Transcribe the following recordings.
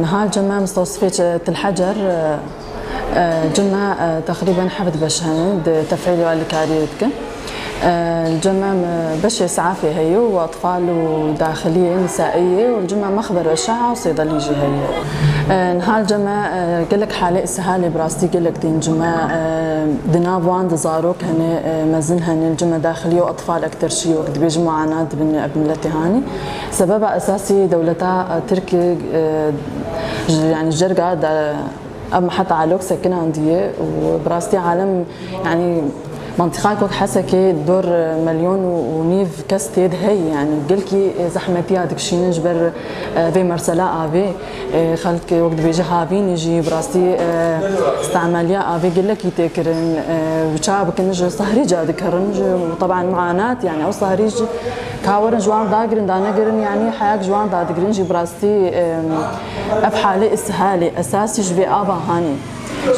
نهار جمع مستوصفة الحجر جمع تقريبا حفظ بشهند تفعيلي على كاريرتك الجمع باش يسعى في هي واطفال وداخليه نسائيه والجمع مخبر اشعه وصيدلي جهيه. نهار الجمع قال لك حاله اسهال براستي قال لك دين جمع دنابوان دزاروك هنا مازن هنا الجمع داخليه واطفال اكثر شيء وقت بيجي معاناه بملتي هاني سببها اساسي دولتها تركي يعني جرقه أما حتى علوك سكنها عندي وبراستي عالم يعني منطقة كوك حسكي دور مليون ونيف كاستيد هي يعني قلكي زحمتي هذاك الشيء نجبر في مرسلة افي خلك وقت بيجي هافين يجي براستي استعماليا افي قال لك يتكرن وشابك نج صهريج هذاك الرنج وطبعا معاناة يعني او صهريج كاورن جوان داقرن دانقرن يعني حياك جوان داقرن جي براستي افحالي اسهالي اساسي جبي ابا هاني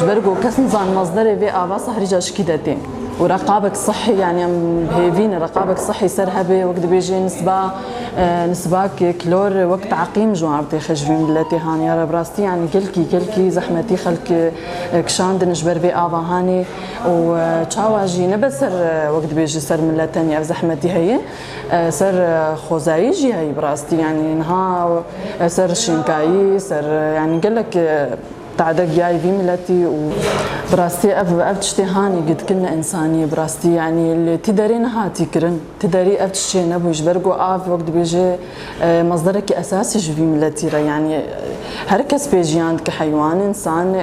جبرقو كسنزان مصدري في ابا صهريج شكيدتين ورقابك صحي يعني بهيفين رقابك صحي سرهبه وقت بيجي نسباك كلور وقت عقيم جوار تخرج من بلاتي هاني يا براستي يعني كلكي زحمتي خلك كشاند نجبر في ابا هاني وتشاواجي نبسر وقت بيجي سر من تانية زحمتي هي سر خوزايجي هي براستي يعني نها سر شينكاي سر يعني قال لك تعدق جاي في ملتي وبراستي أب تشتي هاني قد كنا إنسانية براستي يعني اللي تدارين هاتي كرن تداري أب تشتي نبو يجبرقو وقت بيجي مصدرك أساسي في ملتي يعني هركس بيجي عندك حيوان إنسان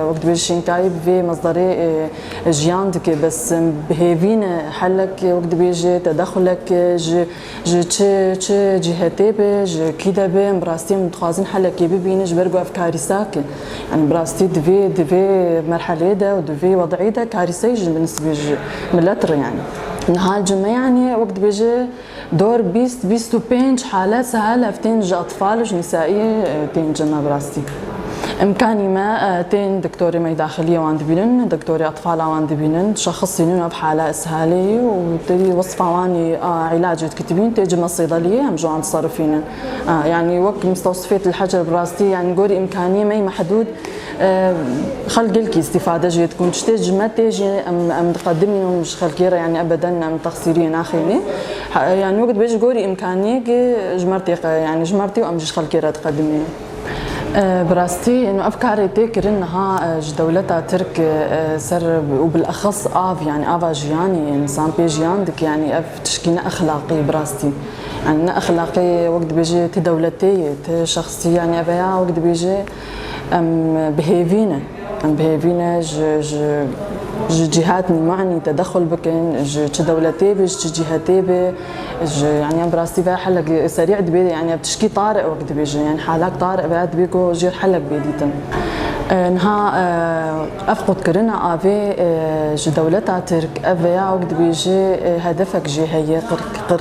وقت بيجي شينكاي في مصدري جي عندك بس بهيفين حلك وقت بيجي تدخلك جي جهتي بي كيدا بي براستي متخازن حلك يبي جبرقو أفكاري ساكن يعني براستي دفي مرحلة ده ودفي وضعي ده كارثي بالنسبة ملتر يعني نهار الجمعة يعني وقت بيجي دور بيست وبينج حالات سهلة فتنج أطفال نسائية تنجمع براستي امكاني ما تين دكتوري مي داخليه واند بينن دكتوري اطفال واند بينن تشخصيني بحاله اسهاليه وتدي وصفه واني علاج تكتبين تيجي من الصيدليه هم جو عند تصرفين يعني وقت مستوصفات الحجر براستي يعني قولي امكانيه مي محدود خلق لك استفاده جي تكون تشتاج ما تيجي ام تقدمي مش خلكيره يعني ابدا ام تقصيرين اخيني يعني وقت بيجي قولي امكانيه جمرتي يعني جمرتي وام جيش خلكيره تقدمي براستي انه افكاري تذكر انها دولتها ترك سر وبالاخص يعني افا جياني انسان بيجي عندك يعني تشكينا اخلاقي براستي يعني اخلاقي وقت بيجي دولتي شخصيه يعني ابيا وقت بيجي بهيفينا جهاتني معني تدخل بكن دولتي جهتي يعني براستي بها حلق سريع دبي يعني بتشكي طارئ وقت بيجي يعني حالات طارئ بعد بيكو جير حلق بيديتن نها افقد كرنا افي دولتها ترك افيا وقت بيجي هدفك جي هي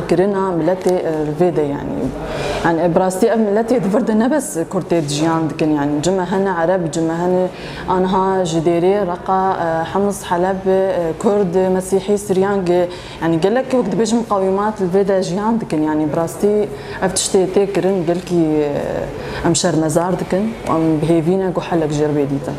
كرنا ملتي الفيدا يعني براستي ملتي دفردنا بس كورتي جيان دكن يعني جمع هنا عرب جمع هنا انها جديري رقا حمص حلب كرد مسيحي سريان يعني قال لك وقت بيجي مقاومات الفيدا جيان دكن يعني براستي افتشتي تكرن قال لك امشر مزار دكن وام بهيفينا حلق جربيديتا